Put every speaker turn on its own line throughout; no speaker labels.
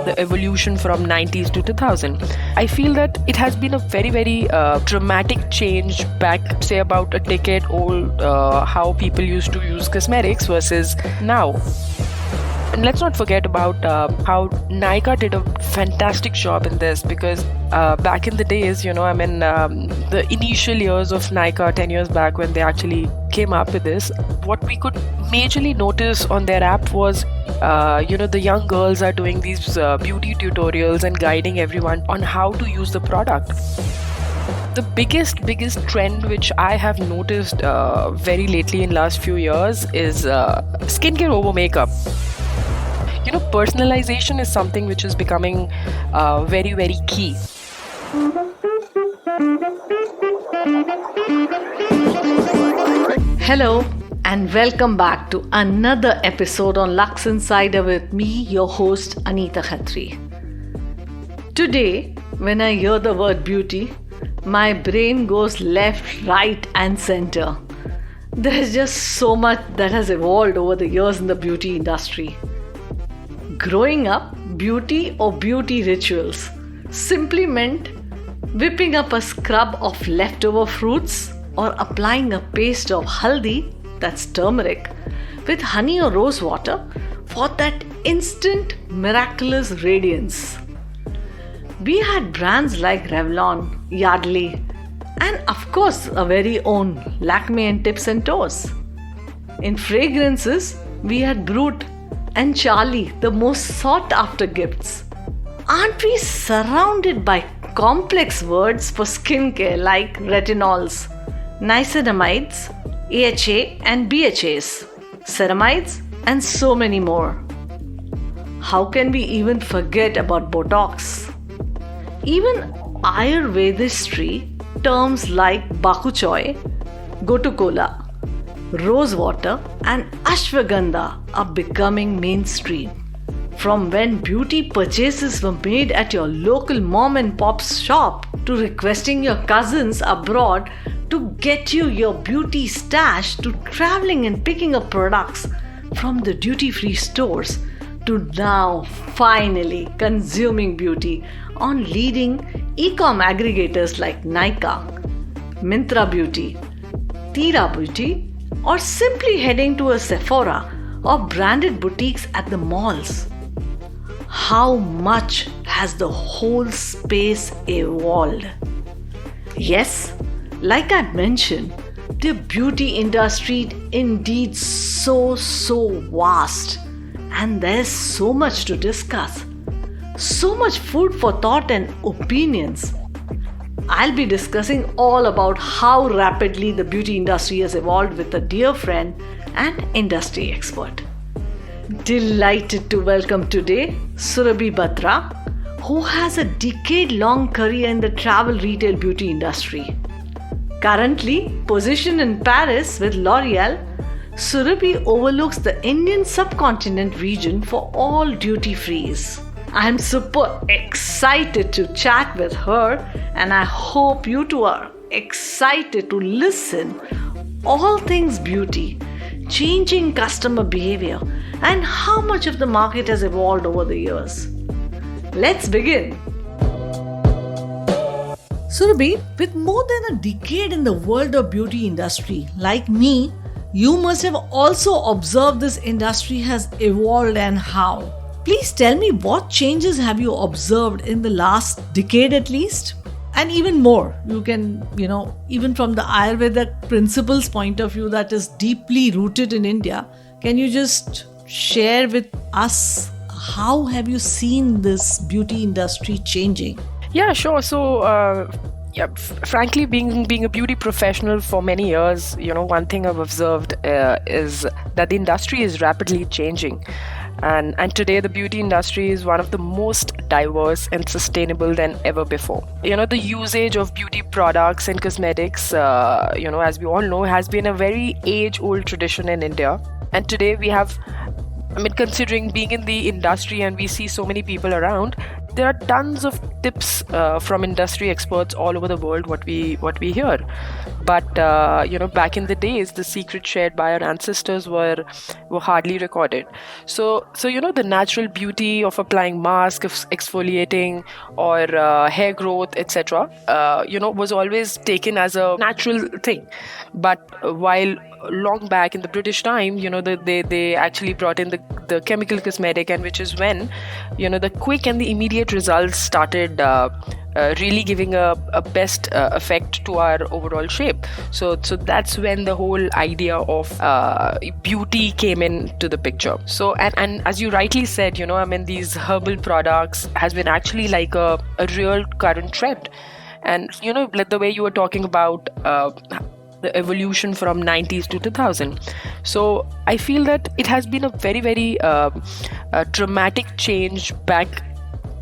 the evolution from 90s to 2000. I feel that it has been a very, very dramatic change back, say, about a decade old, how people used to use cosmetics versus now. And let's not forget about how Nykaa did a fantastic job in this, because back in the days, the initial years of Nykaa 10 years back when they actually came up with this, what we could majorly notice on their app was, the young girls are doing these beauty tutorials and guiding everyone on how to use the product. The biggest trend which I have noticed very lately in last few years is skincare over makeup. Personalization is something which is becoming very, very key.
Hello and welcome back to another episode on Lux Insider with me, your host Anita Khatri. Today, when I hear the word beauty, my brain goes left, right and center. There is just so much that has evolved over the years in the beauty industry. Growing up, beauty or beauty rituals simply meant whipping up a scrub of leftover fruits or applying a paste of haldi, that's turmeric, with honey or rose water for that instant miraculous radiance. We had brands like Revlon, Yardley, and of course our very own Lakme and Tips and Toes. In fragrances, we had Brut and Charlie, the most sought after gifts. Aren't we surrounded by complex words for skincare like retinols, niacinamides, AHA and BHAs, ceramides, and so many more? How can we even forget about Botox? Even Ayurvedistry, terms like Bakuchoy, Gotukola, rosewater and ashwagandha are becoming mainstream. From when beauty purchases were made at your local mom and pop's shop to requesting your cousins abroad to get you your beauty stash, to traveling and picking up products from the duty-free stores, to now finally consuming beauty on leading e-com aggregators like Nykaa, Myntra Beauty, Tira Beauty, or simply heading to a Sephora or branded boutiques at the malls. How much has the whole space evolved? Yes, like I mentioned, the beauty industry indeed so vast, and there's so much to discuss, so much food for thought and opinions. I'll be discussing all about how rapidly the beauty industry has evolved with a dear friend and industry expert. Delighted to welcome today Surabhi Batra, who has a decade-long career in the travel retail beauty industry. Currently positioned in Paris with L'Oreal, Surabhi overlooks the Indian subcontinent region for all duty-frees. I'm super excited to chat with her, and I hope you too are excited to listen all things beauty, changing customer behavior, and how much of the market has evolved over the years. Let's begin. Surabhi, with more than a decade in the world of beauty industry, like me, you must have also observed this industry has evolved and how. Please tell me, what changes have you observed in the last decade at least? And even more, you can, even from the Ayurveda principles point of view that is deeply rooted in India, can you just share with us how have you seen this beauty industry changing?
Yeah, sure. So, frankly, being a beauty professional for many years, one thing I've observed is that the industry is rapidly changing. And today the beauty industry is one of the most diverse and sustainable than ever before. The usage of beauty products and cosmetics, as we all know, has been a very age-old tradition in India. And today we have, considering being in the industry and we see so many people around, there are tons of tips from industry experts all over the world what we hear. But back in the days, the secrets shared by our ancestors were hardly recorded. So the natural beauty of applying mask, of exfoliating, or hair growth, etc. Was always taken as a natural thing. But while long back in the British time, they actually brought in the chemical cosmetic, and which is when the quick and the immediate results started really giving a best effect to our overall shape. So that's when the whole idea of beauty came into the picture. So and as you rightly said, these herbal products has been actually like a real current trend. And like the way you were talking about the evolution from 90s to 2000. So I feel that it has been a very, very dramatic change back,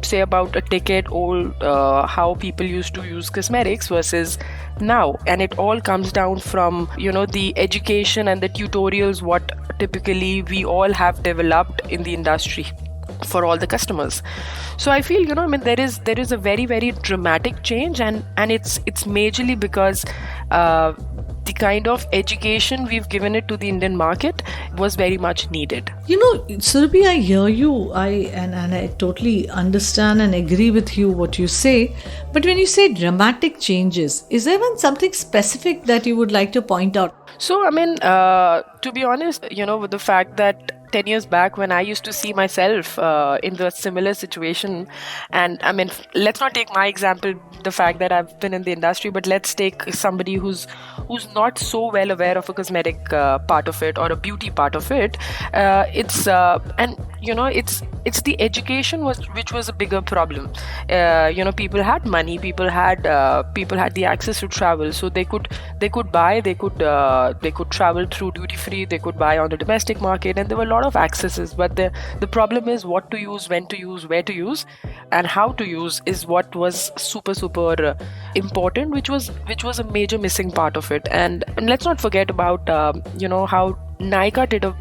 say about a decade old, how people used to use cosmetics versus now. And it all comes down from, the education and the tutorials what typically we all have developed in the industry for all the customers. So I feel there is a very, very dramatic change, and it's majorly because the kind of education we've given it to the Indian market was very much needed.
Surabhi, I hear you. I totally understand and agree with you what you say. But when you say dramatic changes, is there even something specific that you would like to point out?
So to be honest, with the fact that 10 years back when I used to see myself in the similar situation, and let's not take my example, the fact that I've been in the industry, but let's take somebody who's not so well aware of a cosmetic part of it or a beauty part of it. It's the education which was a bigger problem. People had money, people had the access to travel, so they could travel through duty free, they could buy on the domestic market, and there were a lot of accesses. But the problem is what to use, when to use, where to use, and how to use is what was super important, which was a major missing part of it. And let's not forget about how Nykaa did a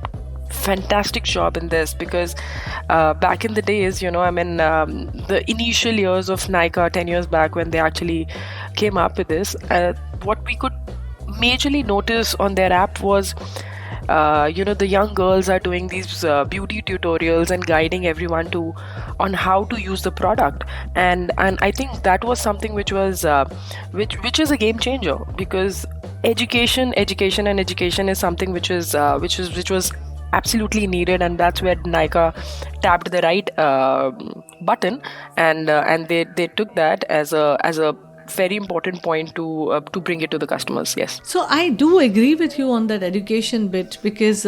fantastic job in this, because back in the days, the initial years of Nykaa 10 years back when they actually came up with this, what we could majorly notice on their app was the young girls are doing these beauty tutorials and guiding everyone on how to use the product, and I think that was something which was which is a game changer, because education is something which was absolutely needed, and that's where Nykaa tapped the right button, and they took that as a very important point to bring it to the customers. Yes.
So I do agree with you on that education bit, because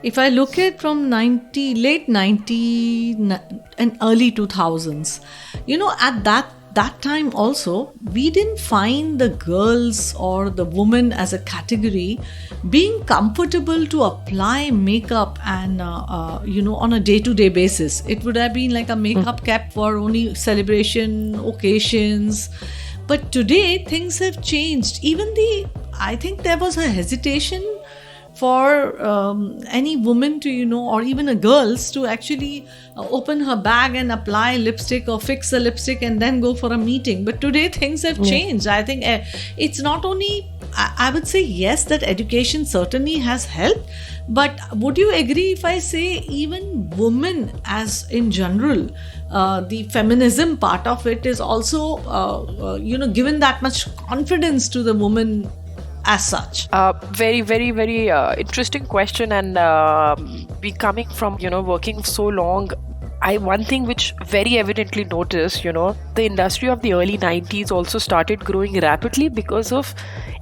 if I look at from late 90s and early 2000s, at that time also, we didn't find the girls or the women as a category being comfortable to apply makeup and on a day-to-day basis. It would have been like a makeup cap for only celebration occasions. But today things have changed. I think there was a hesitation for any woman to, or even a girls to actually open her bag and apply lipstick or fix a lipstick and then go for a meeting. But today things have changed. I think it's not only, I would say yes, that education certainly has helped. But would you agree if I say even women as in general, the feminism part of it is also, given that much confidence to the woman as such?
Very, very, very interesting question. And we coming from, working so long, one thing which very evidently noticed, the industry of the early 90s also started growing rapidly because of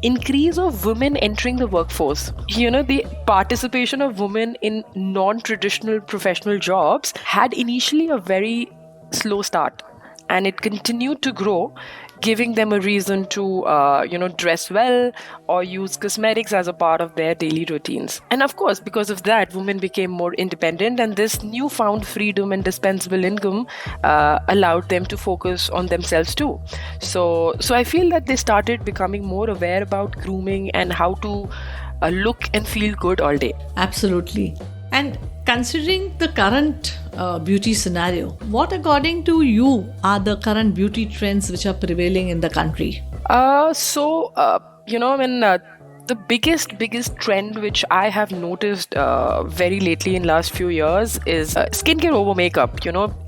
increase of women entering the workforce. The participation of women in non-traditional professional jobs had initially a very slow start, and it continued to grow, giving them a reason to dress well or use cosmetics as a part of their daily routines. And of course, because of that, women became more independent, and this newfound freedom and dispensable income allowed them to focus on themselves too. So I feel that they started becoming more aware about grooming and how to look and feel good all day.
Absolutely. And considering the current beauty scenario, what according to you are the current beauty trends which are prevailing in the country?
The biggest trend which I have noticed very lately in last few years is skincare over makeup.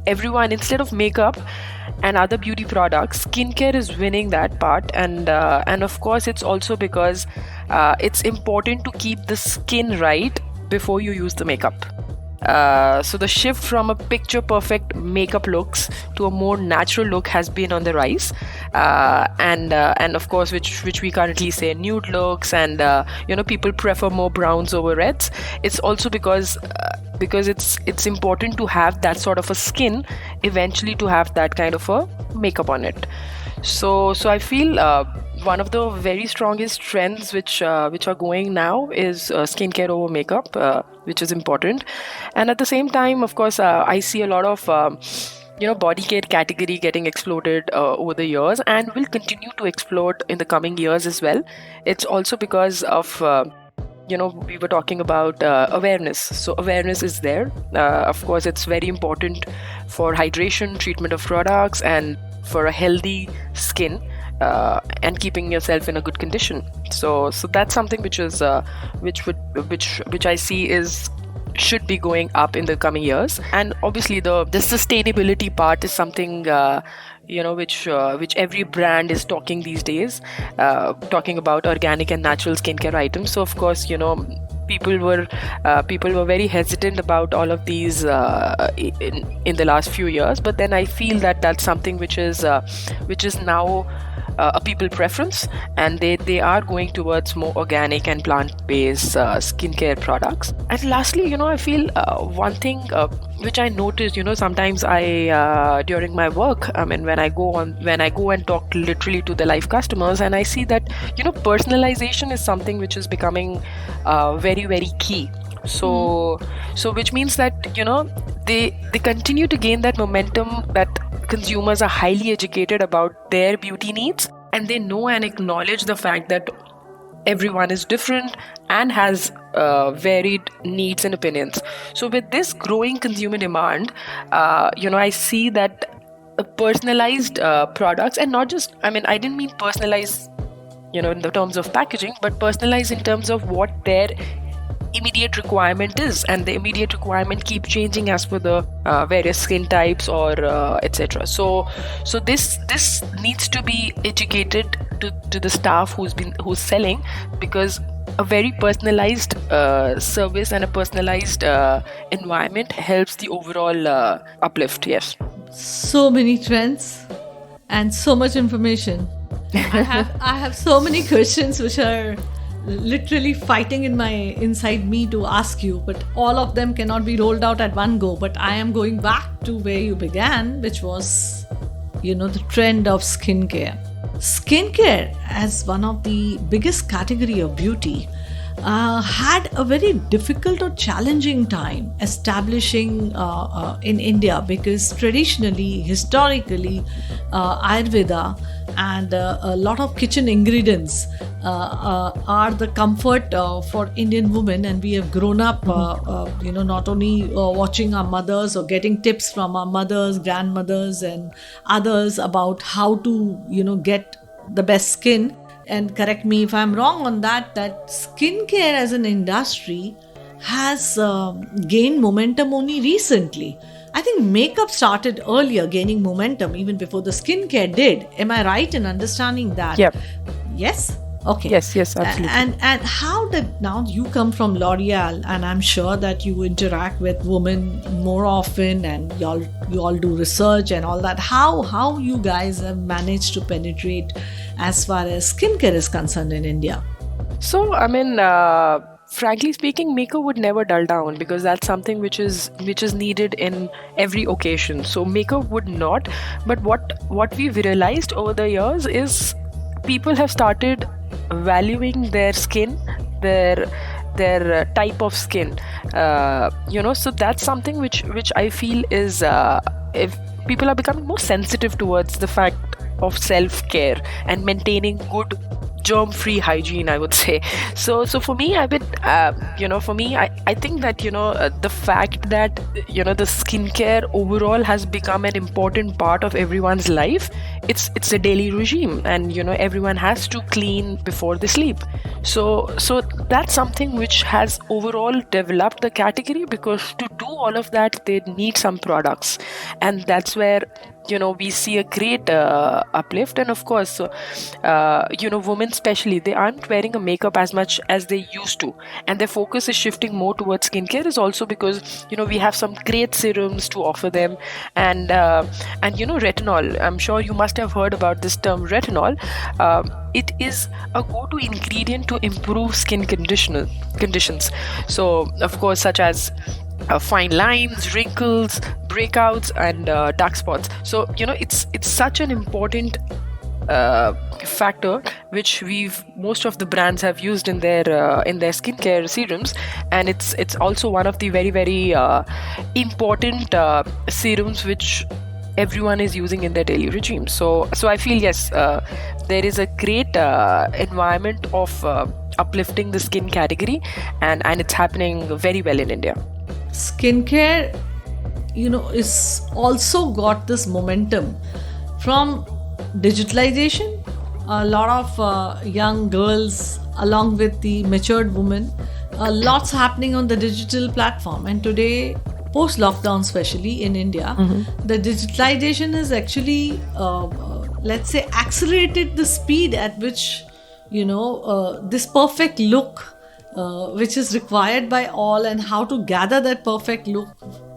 Everyone, instead of makeup and other beauty products, skincare is winning that part, and of course it's also because it's important to keep the skin right before you use the makeup. So the shift from a picture perfect makeup looks to a more natural look has been on the rise, and of course which we currently say nude looks, and people prefer more browns over reds. It's also because it's important to have that sort of a skin eventually to have that kind of a makeup on it. So I feel one of the very strongest trends which are going now is skincare over makeup, which is important. And at the same time, of course, I see a lot of body care category getting exploded over the years, and will continue to explode in the coming years as well. It's also because of we were talking about awareness. So awareness is there. Of course, it's very important for hydration, treatment of products, and for a healthy skin. And keeping yourself in a good condition. So that's something which is which I see should be going up in the coming years. And obviously the sustainability part is something which every brand is talking these days, talking about organic and natural skincare items. So of course, people were very hesitant about all of these in the last few years, but then I feel that that's something which is now a people preference, and they are going towards more organic and plant-based skincare products. And lastly, I feel one thing which I noticed, sometimes I during my work, when I go and talk literally to the live customers, and I see that personalization is something which is becoming very, very key. So which means that they continue to gain that momentum, that consumers are highly educated about their beauty needs, and they know and acknowledge the fact that everyone is different and has varied needs and opinions. So with this growing consumer demand, I see that personalized products, and not just, I didn't mean personalized in the terms of packaging, but personalized in terms of what their immediate requirement is, and the immediate requirement keep changing as per the various skin types or etc. So this needs to be educated to the staff who's selling, because a very personalized service and a personalized environment helps the overall uplift. Yes.
So many trends and so much information. I have so many questions which are literally fighting inside me to ask you, but all of them cannot be rolled out at one go. But I am going back to where you began, which was the trend of skincare. Skincare, as one of the biggest category of beauty, had a very difficult or challenging time establishing in India, because traditionally, historically, Ayurveda and a lot of kitchen ingredients are the comfort for Indian women, and we have grown up not only watching our mothers or getting tips from our mothers, grandmothers and others about how to get the best skin. And correct me if I'm wrong on that skincare as an industry has gained momentum only recently. I think makeup started earlier gaining momentum even before the skincare did. Am I right in understanding that?
Yep.
Yes? Okay.
Yes, absolutely.
And how did, now you come from L'Oreal, and I'm sure that you interact with women more often, and you all do research and all that. How you guys have managed to penetrate as far as skincare is concerned in India?
So, frankly speaking, makeup would never dull down, because that's something which is needed in every occasion. So makeup would not. But what we've realized over the years is people have started valuing their skin, their type of skin. So that's something which I feel is if people are becoming more sensitive towards the fact of self-care and maintaining good germ-free hygiene, I would say. So for me, I think that the fact that the skincare overall has become an important part of everyone's life. It's a daily regime, and everyone has to clean before they sleep. So that's something which has overall developed the category, because to do all of that they need some products, and that's where we see a great uplift. And of course, women especially, they aren't wearing a makeup as much as they used to, and their focus is shifting more towards skincare, is also because we have some great serums to offer them. And retinol, I'm sure you must have heard about this term, retinol. It is a go-to ingredient to improve skin conditions. So of course, such as fine lines, wrinkles, breakouts, and dark spots. So it's such an important factor which most of the brands have used in their skincare serums, and it's also one of the very, very important serums which everyone is using in their daily regime. So I feel, yes, there is a great environment of uplifting the skin category, and it's happening very well in India.
Skincare, is also got this momentum from digitalization. A lot of young girls, along with the matured women, lots happening on the digital platform. And today, post lockdown, especially in India, the digitalization has actually, let's say, accelerated the speed at which this perfect look, which is required by all, and how to gather that perfect look,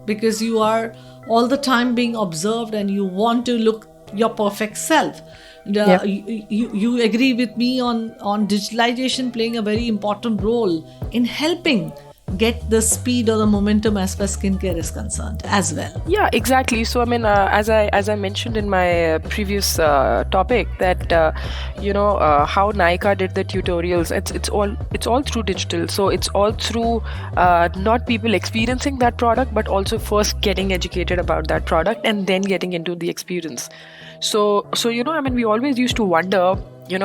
because you are all the time being observed and you want to look your perfect self. You agree with me on digitalization playing a very important role in helping get the speed or the momentum as far as skincare is concerned as well.
Yeah, exactly. So as I mentioned in my previous topic, that how Nykaa did the tutorials, it's all through digital. So it's all through not people experiencing that product, but also first getting educated about that product and then getting into the experience. So we always used to wonder,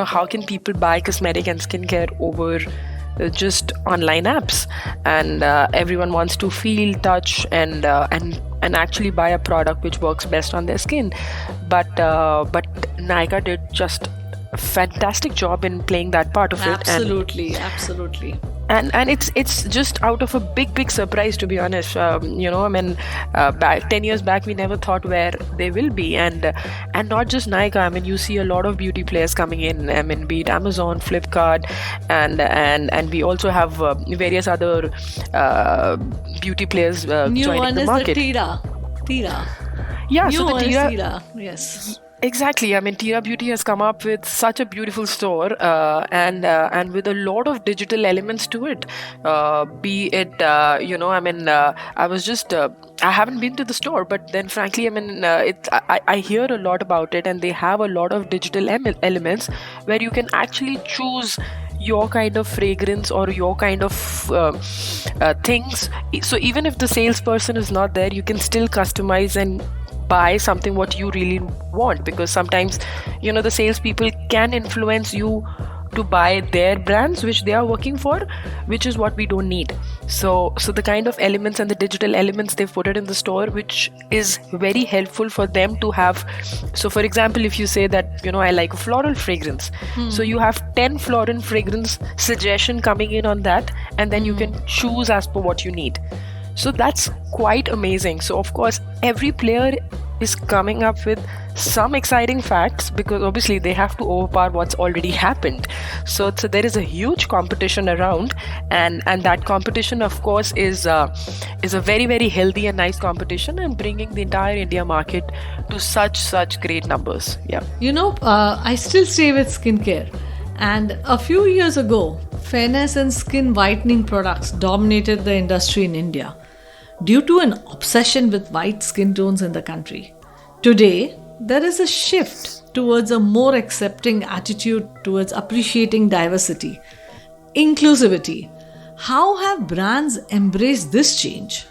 how can people buy cosmetic and skincare over just online apps, and everyone wants to feel, touch, and actually buy a product which works best on their skin. But Nykaa did just a fantastic job in playing that part of it.
Absolutely.
And it's just out of a big surprise, to be honest. Back 10 years back, we never thought where they will be, and not just Nykaa. You see a lot of beauty players coming in. Be it Amazon, Flipkart, and we also have various other beauty players joining the market.
New one is the Tira.
Yeah,
New
so the
one is
Tira.
Tira. Yes.
Exactly. Tira Beauty has come up with such a beautiful store, and with a lot of digital elements to it. Be it, I was just, I haven't been to the store, but then frankly, I hear a lot about it, and they have a lot of digital elements where you can actually choose your kind of fragrance or your kind of things. So even if the salesperson is not there, you can still customize and buy something what you really want, because sometimes the salespeople can influence you to buy their brands which they are working for, which is what we don't need. So the kind of elements and the digital elements they've put it in the store, which is very helpful for them to have. So for example, if you say that I like a floral fragrance, so you have 10 floral fragrance suggestion coming in on that, and then you can choose as per what you need. So that's quite amazing. So of course, every player is coming up with some exciting facts, because obviously they have to overpower what's already happened. So there is a huge competition around, and that competition, of course, is a very, very healthy and nice competition, and bringing the entire India market to such great numbers. Yeah.
I still stay with skincare, and a few years ago, fairness and skin whitening products dominated the industry in India due to an obsession with white skin tones in the country. Today, there is a shift towards a more accepting attitude towards appreciating diversity, inclusivity. How have brands embraced this change?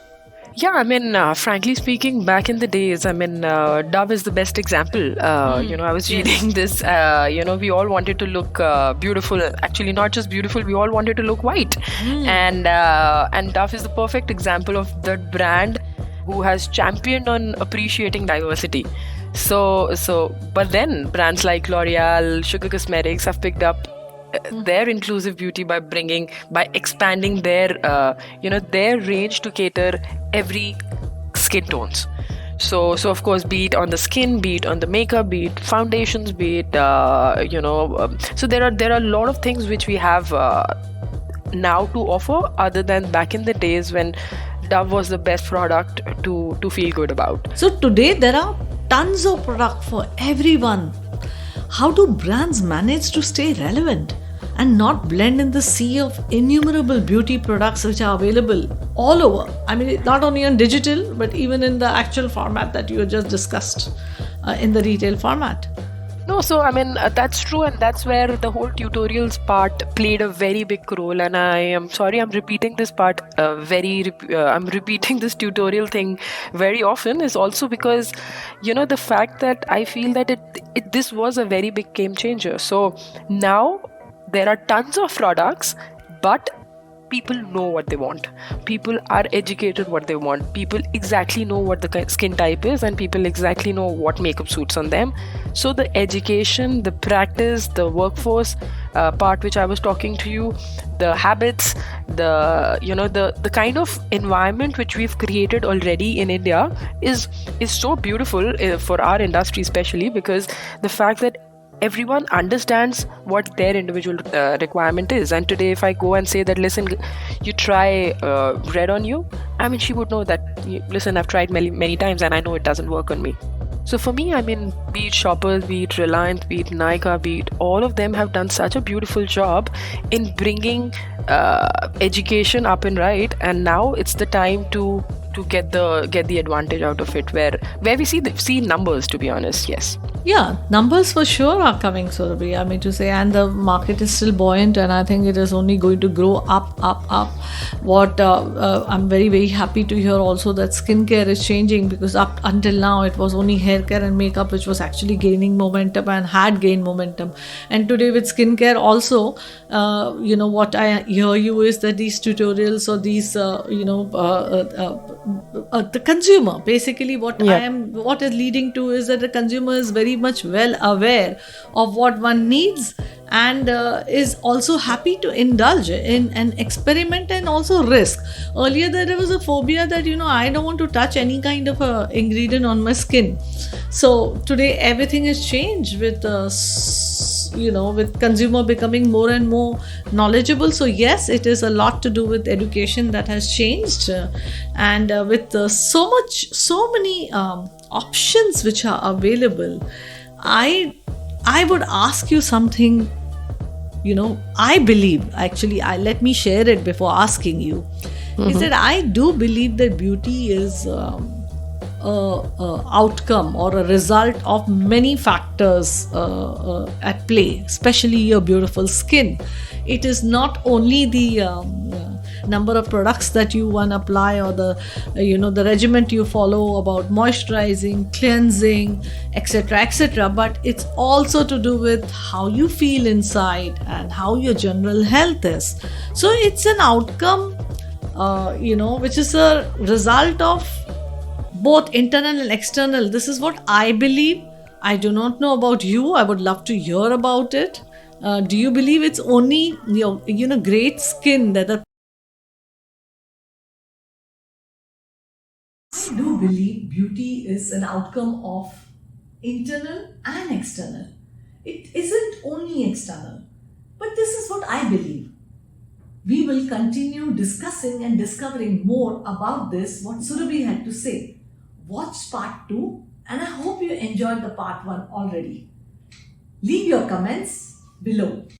Yeah, I mean, frankly speaking, back in the days, I mean, Dove is the best example. I was reading this. We all wanted to look beautiful. Actually, not just beautiful, we all wanted to look white, and Dove is the perfect example of that brand who has championed on appreciating diversity. But then brands like L'Oreal, Sugar Cosmetics have picked up their inclusive beauty by expanding their range to cater every skin tones. So of course, be it on the skin, be it on the makeup, be it foundations, be it so there are a lot of things which we have now to offer, other than back in the days when Dove was the best product to feel good about.
So today there are tons of product for everyone. How do brands manage to stay relevant and not blend in the sea of innumerable beauty products which are available all over? I mean, not only on digital, but even in the actual format that you just discussed in the retail format.
No, so I mean, that's true, and that's where the whole tutorials part played a very big role. And I am sorry, I'm repeating this part I'm repeating this tutorial thing very often, is also because, the fact that I feel that this was a very big game changer. So now there are tons of products, but people know what they want. People are educated what they want. People exactly know what the skin type is, and people exactly know what makeup suits on them. So the education, the practice, the workforce part which I was talking to you, the habits, the kind of environment which we've created already in India is so beautiful for our industry, especially because the fact that everyone understands what their individual requirement is. And today, if I go and say that, listen, you try red on you, I mean, she would know that, listen, I've tried many times and I know it doesn't work on me. So for me, I mean, be it Shoppers, be it Reliance, be it Nykaa, be it, all of them have done such a beautiful job in bringing education up and right. And now it's the time to get the advantage out of it, where we see numbers, to be honest. Yes.
Yeah, numbers for sure are coming, Surabhi. I mean to say, and the market is still buoyant, and I think it is only going to grow up. What I'm very, very happy to hear also that skincare is changing, because up until now it was only hair care and makeup which was actually gaining momentum and had gained momentum. And today with skincare also, what I hear you is that these tutorials or these, the consumer, basically what is leading to is that the consumer is very much well aware of what one needs, and is also happy to indulge in an experiment and also risk. Earlier there was a phobia that I don't want to touch any kind of a ingredient on my skin. So today everything has changed with with consumer becoming more and more knowledgeable. So yes, it is a lot to do with education that has changed, and with so many options which are available. I would ask you something. I believe, actually, let me share it before asking you. Is that I do believe that beauty is outcome or a result of many factors at play, especially your beautiful skin. It is not only the number of products that you want to apply, or the regimen you follow about moisturizing, cleansing, etc., but it's also to do with how you feel inside and how your general health is. So it's an outcome which is a result of both internal and external. This is what I believe. I do not know about you. I would love to hear about it. Do you believe it's only great skin that I do believe beauty is an outcome of internal and external. It isn't only external. But this is what I believe. We will continue discussing and discovering more about this, what Surabhi had to say. Watch part 2, and I hope you enjoyed the part 1 already. Leave your comments below.